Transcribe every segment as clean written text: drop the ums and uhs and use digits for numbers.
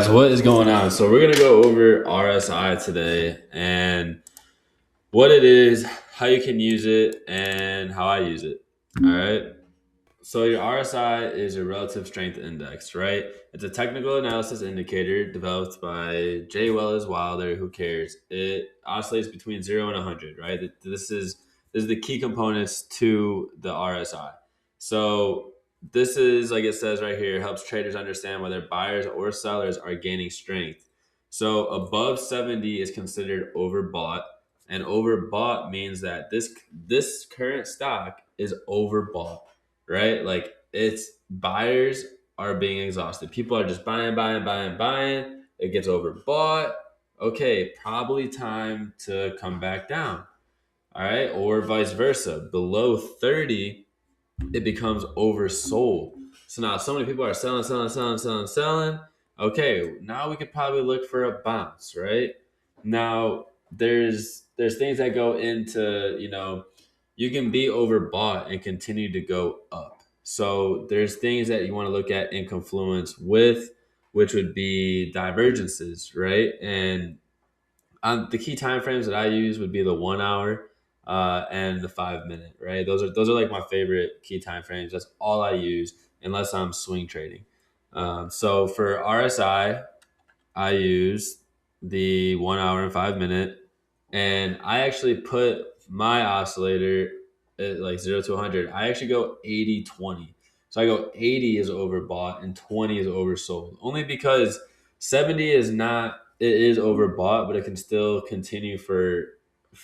guys, what is going on? So we're going to go over RSI today and what it is, how you can use it, and how I use it. All right. So your RSI is your relative strength index, right? It's a technical analysis indicator developed by J. Wells Wilder. Who cares? It oscillates between 0 and 100, right? This is the key components to the RSI. So this is, like it says right here, helps traders understand whether buyers or sellers are gaining strength. So above 70 is considered overbought, and overbought means that this current stock is overbought, right? Like, it's buyers are being exhausted. People are just buying, buying, buying, buying. It gets overbought. Okay, probably time to come back down. All right, or vice versa. Below 30, it becomes oversold. So now so many people are selling, selling, selling, selling, selling. Okay, now we could probably look for a bounce, right? Now there's things that go into, you can be overbought and continue to go up. So there's things that you want to look at in confluence with, which would be divergences, right? And the key time frames that I use would be the 1 hour and the 5 minute, right? Those are like my favorite key time frames. That's all I use unless I'm swing trading. So for RSI, I use the 1 hour and 5 minute, and I actually put my oscillator at like 0 to 100. I actually go 80-20. So I go 80 is overbought and 20 is oversold. Only because 70 is not, it is overbought, but it can still continue for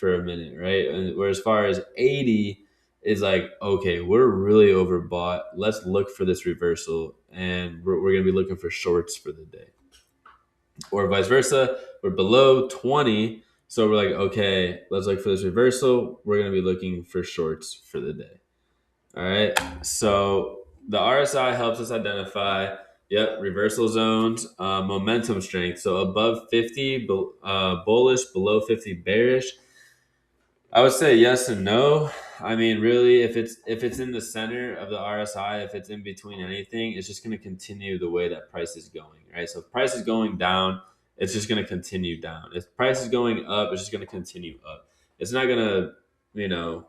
a minute, right? And whereas far as 80 is like, okay, we're really overbought. Let's look for this reversal, and we're going to be looking for shorts for the day. Or vice versa, we're below 20, so we're like, okay, let's look for this reversal. We're going to be looking for shorts for the day. All right, so the RSI helps us identify, reversal zones, momentum strength. So above 50, bullish, below 50, bearish. I would say yes and no. I mean, really, if it's in the center of the RSI, if it's in between anything, it's just going to continue the way that price is going, right? So if price is going down, it's just going to continue down. If price is going up, it's just going to continue up. It's not going to,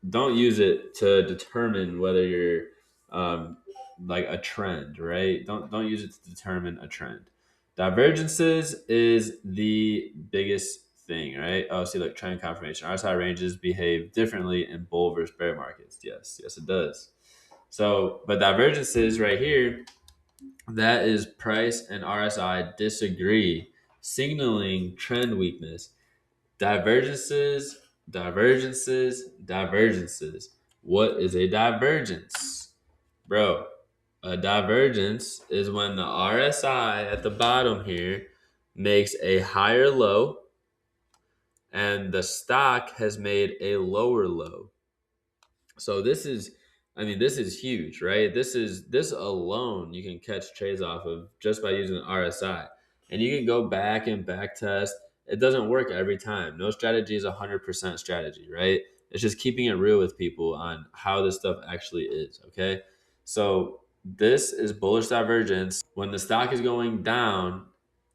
don't use it to determine whether you're like a trend, right? Don't use it to determine a trend. Divergences is the biggest thing, right? Oh, see, like trend confirmation. RSI ranges behave differently in bull versus bear markets. Yes, it does. So, but divergences right here, that is price and RSI disagree, signaling trend weakness. Divergences, divergences, divergences. What is a divergence? Bro, a divergence is when the RSI at the bottom here makes a higher low and the stock has made a lower low. So this is huge, right? This alone you can catch trades off of just by using the RSI. And you can go back and back test. It doesn't work every time. No strategy is 100% strategy, right? It's just keeping it real with people on how this stuff actually is, okay? So this is bullish divergence when the stock is going down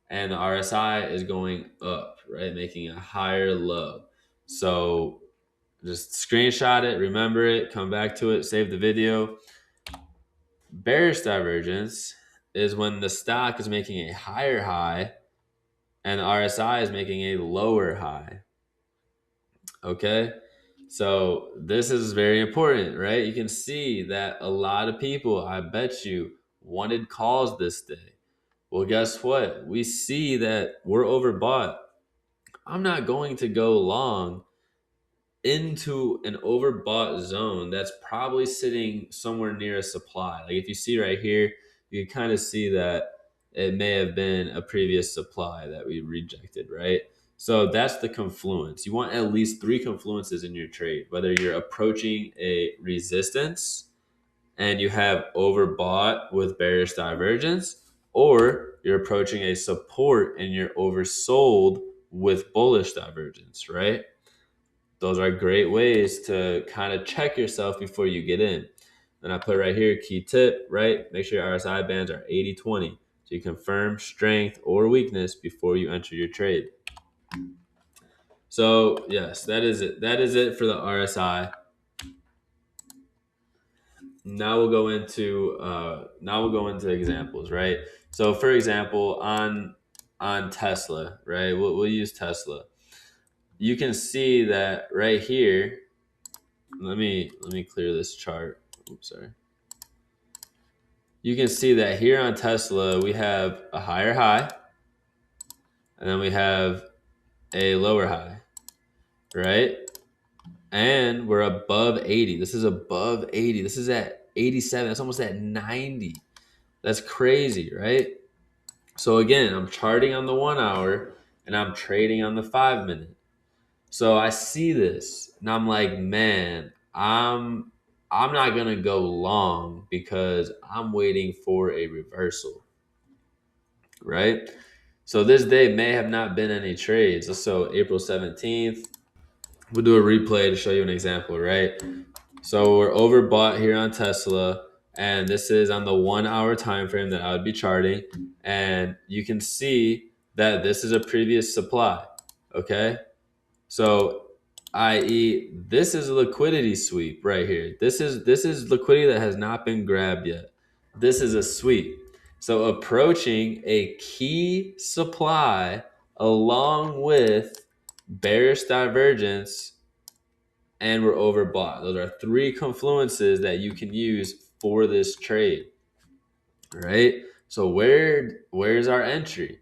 and the RSI is going up, right? Making a higher low. So just screenshot it, remember it, come back to it, save the video. Bearish divergence is when the stock is making a higher high and the RSI is making a lower high. Okay? So this is very important, right? You can see that a lot of people, I bet you, wanted calls this day. Well, guess what? We see that we're overbought. I'm not going to go long into an overbought zone that's probably sitting somewhere near a supply. Like if you see right here, you can kind of see that it may have been a previous supply that we rejected, right? So that's the confluence. You want at least 3 confluences in your trade, whether you're approaching a resistance and you have overbought with bearish divergence, or you're approaching a support and you're oversold with bullish divergence, right? Those are great ways to kind of check yourself before you get in. And I put right here, key tip, right? Make sure your RSI bands are 80-20. So you confirm strength or weakness before you enter your trade. So yes, that is it. That is it for the RSI. Now we'll go into examples, right? So for example, on Tesla, right? We'll use Tesla. You can see that right here. Let me clear this chart. Oops, sorry. You can see that here on Tesla we have a higher high, and then we have a lower high, right? And we're above 80. This is above 80. This is at 87. That's almost at 90. That's crazy, right? So again, I'm charting on the 1 hour and I'm trading on the 5 minute. So I see this and I'm like, man, I'm not gonna go long because I'm waiting for a reversal, right? So this day may have not been any trades. So April 17th, we'll do a replay to show you an example, right? So we're overbought here on Tesla, and this is on the 1 hour time frame that I would be charting, and you can see that this is a previous supply. Okay, so i.e., this is a liquidity sweep right here. This is liquidity that has not been grabbed yet. This is a sweep. So approaching a key supply along with bearish divergence, and we're overbought. Those are three confluences that you can use for this trade, right? So where's our entry?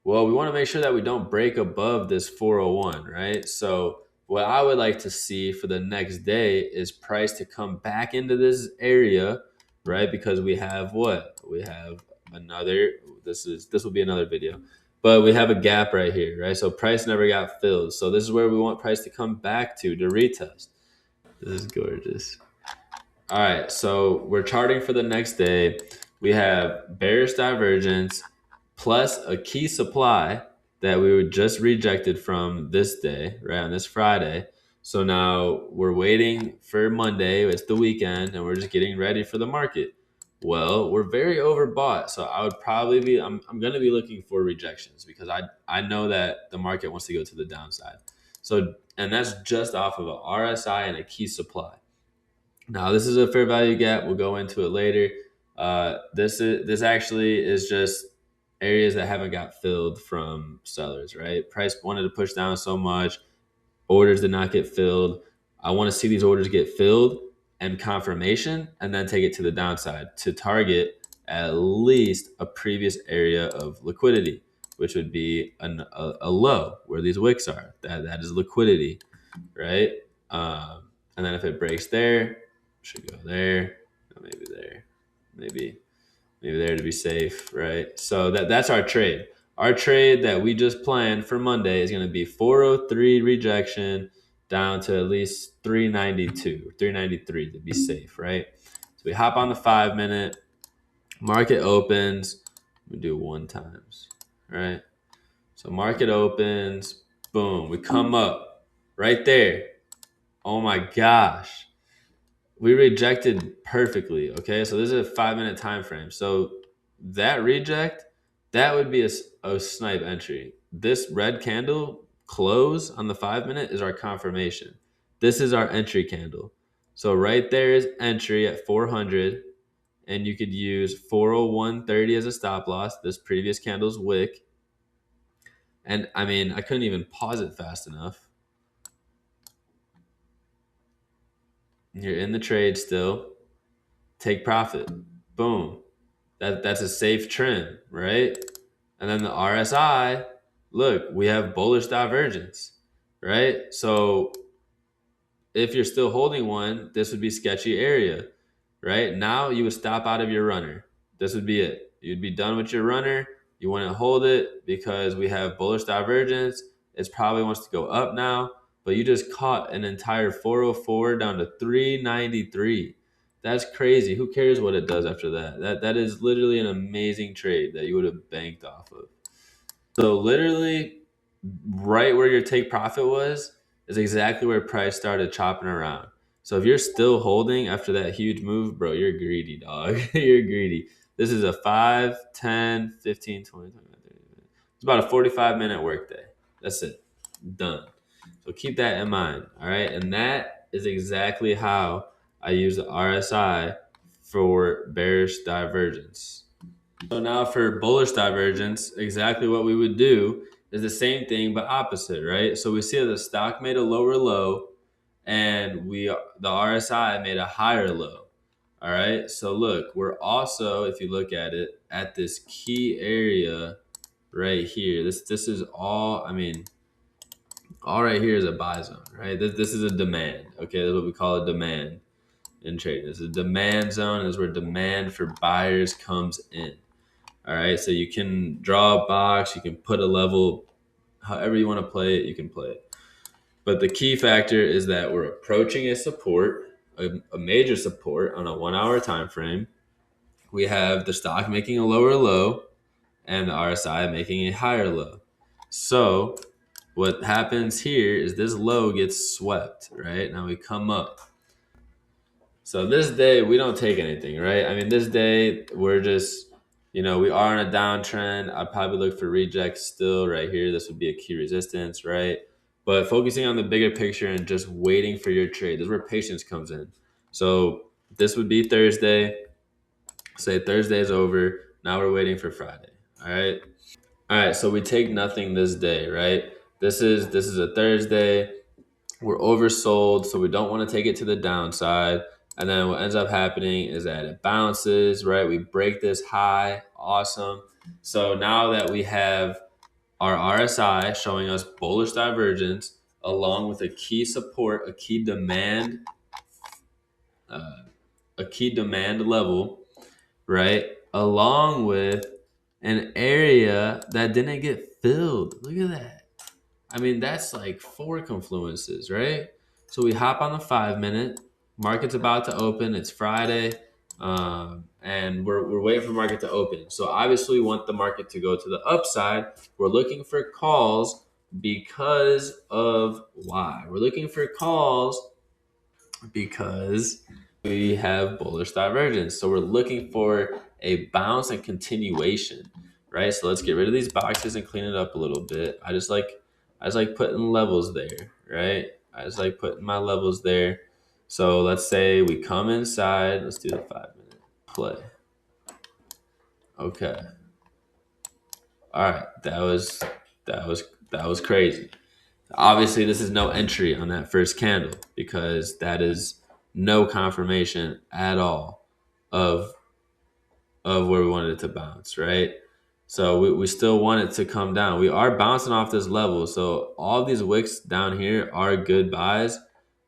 Well, we want to make sure that we don't break above this 401, right? So what I would like to see for the next day is price to come back into this area, right? Because we have what? We have another, this will be another video. But we have a gap right here, right? So price never got filled. So this is where we want price to come back to retest. This is gorgeous. All right, so we're charting for the next day. We have bearish divergence plus a key supply that we were just rejected from this day, right, on this Friday. So now we're waiting for Monday. It's the weekend, and we're just getting ready for the market. Well, we're very overbought, so I would probably be. I'm going to be looking for rejections because I know that the market wants to go to the downside. So, and that's just off of a RSI and a key supply. Now, this is a fair value gap. We'll go into it later. This actually is just areas that haven't got filled from sellers, right? Price wanted to push down so much, orders did not get filled. I want to see these orders get filled and confirmation, and then take it to the downside to target at least a previous area of liquidity, which would be a low where these wicks are. That is liquidity, right? And then if it breaks there, should go there, maybe there, maybe there to be safe, right? So that's our trade. Our trade that we just planned for Monday is going to be 403 rejection down to at least 392, 393 to be safe, right? So we hop on the 5 minute, market opens, we do 1 times, right? So market opens, boom, we come up right there. Oh my gosh. We rejected perfectly. Okay, so this is a 5 minute time frame. So that reject, that would be a snipe entry. This red candle close on the 5 minute is our confirmation. This is our entry candle. So right there is entry at 400, and you could use 401.30 as a stop loss. This previous candle's wick, and I mean I couldn't even pause it fast enough. You're in the trade still. Take profit. Boom. That's a safe trend, right? And then the RSI, look, we have bullish divergence, right? So if you're still holding one, this would be sketchy area, right? Now you would stop out of your runner. This would be it. You'd be done with your runner. You want to hold it because we have bullish divergence. It probably wants to go up now, but you just caught an entire 404 down to 393. That's crazy. Who cares what it does after that? That is literally an amazing trade that you would have banked off of. So literally right where your take profit was is exactly where price started chopping around. So if you're still holding after that huge move, bro, you're greedy, dog. You're greedy. This is a 5, 10, 15, 20, 25, 30 minutes. It's about a 45-minute workday. That's it. Done. So keep that in mind. All right. And that is exactly how I use the RSI for bearish divergence. So now for bullish divergence, exactly what we would do is the same thing but opposite, right? So we see that the stock made a lower low and the RSI made a higher low. All right. So look, we're also, if you look at it, at this key area right here. This is all, I mean, all right here is a buy zone, right? This is a demand. Okay, that's what we call a demand in trading. This is a demand zone. This is where demand for buyers comes in. All right, so you can draw a box, you can put a level, however you want to play it, you can play it. But the key factor is that we're approaching a support, a major support on a 1 hour time frame. We have the stock making a lower low and the RSI making a higher low. So what happens here is this low gets swept, right? Now we come up. So this day, we don't take anything, right? I mean, this day, we're just, we are in a downtrend. I'd probably look for rejects still right here. This would be a key resistance, right? But focusing on the bigger picture and just waiting for your trade. This is where patience comes in. So this would be Thursday. Say Thursday is over. Now we're waiting for Friday. All right. All right. So we take nothing this day, right? This is a Thursday. We're oversold, so we don't want to take it to the downside. And then what ends up happening is that it bounces, right? We break this high. Awesome. So now that we have our RSI showing us bullish divergence along with a key support, uh, a key demand level, right? Along with an area that didn't get filled. Look at that. I mean, that's like 4 confluences, right? So we hop on the 5 minute. Market's about to open. It's Friday, and we're waiting for market to open. So obviously, we want the market to go to the upside. We're looking for calls because of why? We're looking for calls because we have bullish divergence. So we're looking for a bounce and continuation, right? So let's get rid of these boxes and clean it up a little bit. I just like putting levels there, right? I just like putting my levels there. So let's say we come inside. Let's do the 5 minute play. Okay. All right. That was crazy. Obviously, this is no entry on that first candle because that is no confirmation at all of where we wanted it to bounce, right? So we still want it to come down. We are bouncing off this level. So all these wicks down here are good buys,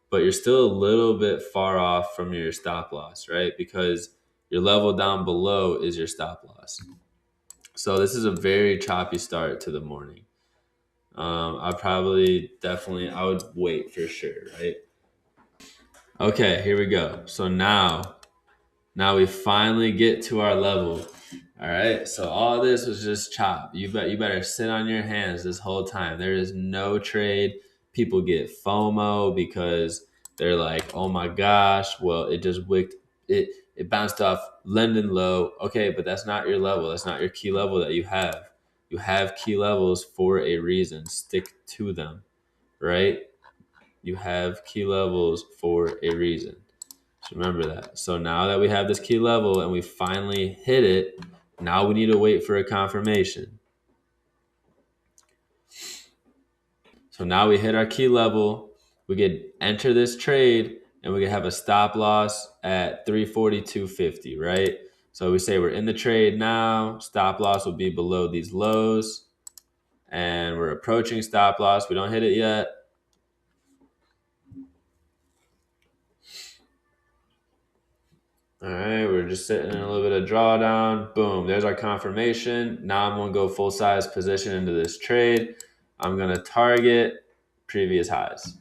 but you're still a little bit far off from your stop loss, right? Because your level down below is your stop loss. So this is a very choppy start to the morning. I would wait for sure, right? Okay, here we go. So now we finally get to our level. All right. So all this was just chop. You better sit on your hands this whole time. There is no trade. People get FOMO because they're like, oh my gosh, well, it just wicked it bounced off London low. Okay, but that's not your level. That's not your key level that you have. You have key levels for a reason. Stick to them, right? You have key levels for a reason. So remember that. So now that we have this key level and we finally hit it, now we need to wait for a confirmation. So now we hit our key level. We could enter this trade and we could have a stop loss at 342.50, right? So we say we're in the trade now. Stop loss will be below these lows. And we're approaching stop loss. We don't hit it yet. All right, we're just sitting in a little bit of drawdown. Boom, there's our confirmation. Now I'm going to go full size position into this trade. I'm going to target previous highs.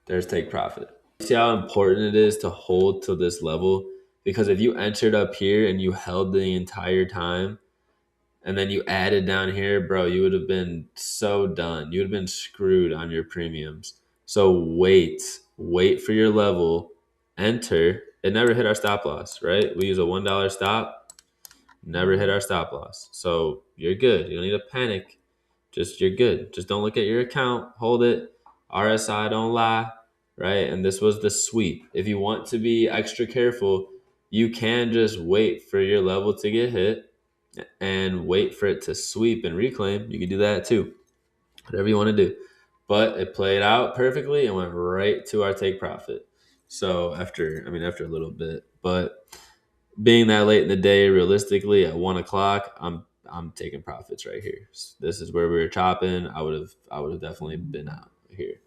There's take profit. See how important it is to hold to this level? Because if you entered up here and you held the entire time and then you added down here, bro, you would have been so done. You would have been screwed on your premiums. So wait for your level, enter. It never hit our stop loss, right? We use a $1 stop, never hit our stop loss. So you're good. You don't need to panic. Just you're good. Just don't look at your account. Hold it. RSI don't lie, right? And this was the sweep. If you want to be extra careful, you can just wait for your level to get hit and wait for it to sweep and reclaim. You can do that too. Whatever you want to do. But it played out perfectly and went right to our take profit. So after a little bit, but being that late in the day, realistically at 1 o'clock, I'm taking profits right here. This is where we were chopping. I would have definitely been out here.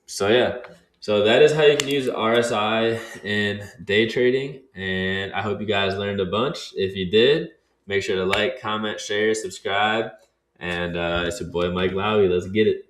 So yeah, so that is how you can use RSI in day trading, and I hope you guys learned a bunch. If you did, make sure to like, comment, share, subscribe, and it's your boy Mike Lowry. Let's get it.